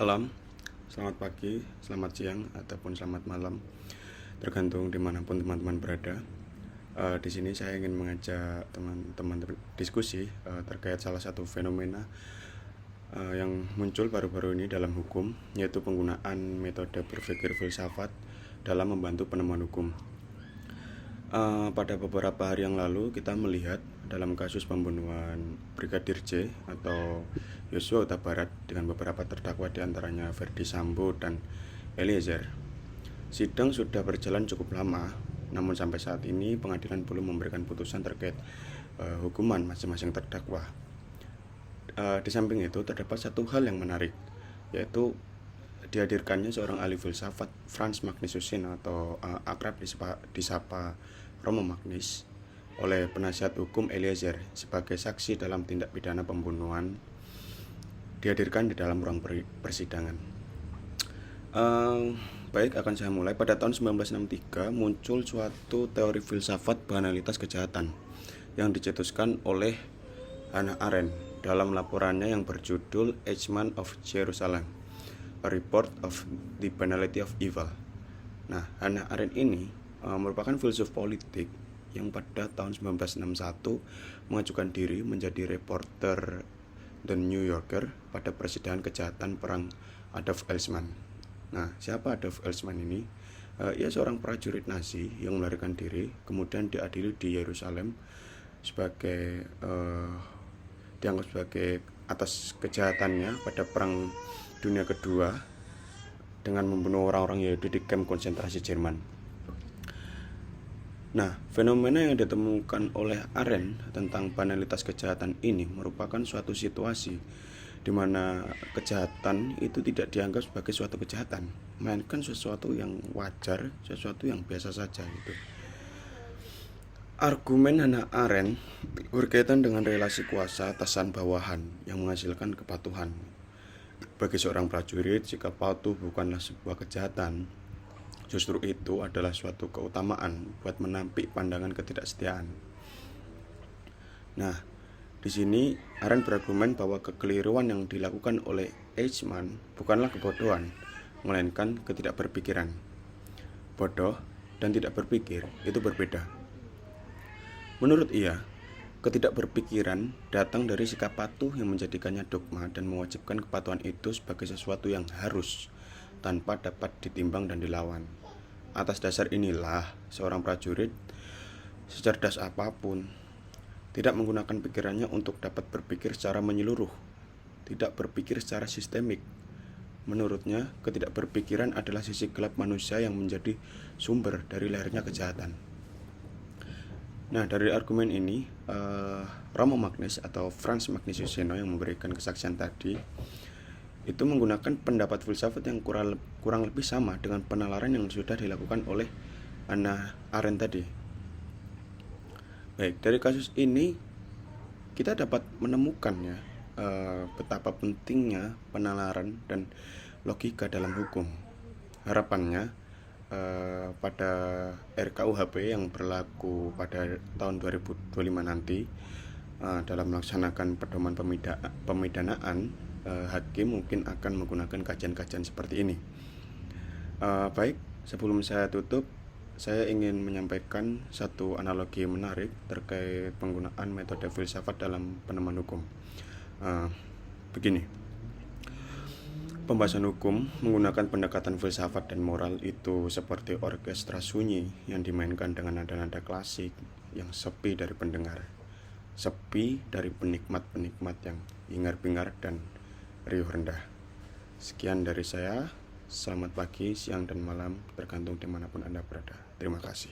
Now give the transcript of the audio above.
Salam, selamat pagi, selamat siang, ataupun selamat malam, tergantung dimanapun teman-teman berada. Di sini saya ingin mengajak teman-teman diskusi terkait salah satu fenomena yang muncul baru-baru ini dalam hukum, yaitu penggunaan metode berpikir filsafat dalam membantu penemuan hukum. Pada beberapa hari yang lalu kita melihat dalam kasus pembunuhan Brigadir J atau Yosua Huta Barat dengan beberapa terdakwa diantaranya Verdi Sambo dan Eliezer. Sidang sudah berjalan cukup lama, namun sampai saat ini pengadilan belum memberikan putusan terkait hukuman masing-masing terdakwa. Di samping itu terdapat satu hal yang menarik, yaitu dihadirkannya seorang ahli filsafat, Franz Magnus Husin atau akrab disapa Romo Magnis, oleh penasihat hukum Eliezer sebagai saksi dalam tindak pidana pembunuhan, dihadirkan di dalam ruang persidangan. Baik, akan saya mulai. Pada tahun 1963 muncul suatu teori filsafat banalitas kejahatan yang dicetuskan oleh Hannah Arendt dalam laporannya yang berjudul Eichmann of Jerusalem, A Report of the Banality of Evil. Nah, Hannah Arendt ini merupakan filsuf politik yang pada tahun 1961 mengajukan diri menjadi reporter The New Yorker pada persidangan kejahatan perang Adolf Eichmann. Nah, siapa Adolf Eichmann ini? Ia seorang prajurit Nazi yang melarikan diri, kemudian diadili di Yerusalem sebagai dianggap sebagai atas kejahatannya pada perang dunia kedua dengan membunuh orang-orang Yahudi di kamp konsentrasi Jerman. Nah, fenomena yang ditemukan oleh Arendt tentang banalitas kejahatan ini merupakan suatu situasi di mana kejahatan itu tidak dianggap sebagai suatu kejahatan, melainkan sesuatu yang wajar, sesuatu yang biasa saja gitu. Argumen Hannah Arendt berkaitan dengan relasi kuasa atasan bawahan yang menghasilkan kepatuhan. Bagi seorang prajurit, jika patuh bukanlah sebuah kejahatan, justru itu adalah suatu keutamaan buat menampik pandangan ketidaksetiaan. Nah, di sini Arendt berargumen bahwa kekeliruan yang dilakukan oleh Eichmann bukanlah kebodohan, melainkan ketidakberpikiran. Bodoh dan tidak berpikir itu berbeda. Menurut ia, ketidakberpikiran datang dari sikap patuh yang menjadikannya dogma dan mewajibkan kepatuhan itu sebagai sesuatu yang harus, tanpa dapat ditimbang dan dilawan. Atas dasar inilah seorang prajurit, secerdas apapun, tidak menggunakan pikirannya untuk dapat berpikir secara menyeluruh, tidak berpikir secara sistemik. Menurutnya, ketidakberpikiran adalah sisi gelap manusia yang menjadi sumber dari lahirnya kejahatan. Nah, dari argumen ini, Romo Magnis atau Franz Magnus Husin yang memberikan kesaksian tadi itu menggunakan pendapat filsafat yang kurang lebih sama dengan penalaran yang sudah dilakukan oleh Hannah Arendt tadi. Baik, dari kasus ini kita dapat menemukannya betapa pentingnya penalaran dan logika dalam hukum. Harapannya pada RKUHP yang berlaku pada tahun 2025 nanti dalam melaksanakan pedoman pemidanaan, hakim mungkin akan menggunakan kajian-kajian seperti ini. Baik, sebelum saya tutup, saya ingin menyampaikan satu analogi menarik terkait penggunaan metode filsafat dalam penemuan hukum. Begini, pembahasan hukum menggunakan pendekatan filsafat dan moral itu seperti orkestra sunyi yang dimainkan dengan nada-nada klasik yang sepi dari pendengar, sepi dari penikmat-penikmat yang hingar-bingar dan riuh rendah. Sekian dari saya. Selamat pagi, siang, dan malam, tergantung dimanapun Anda berada. Terima kasih.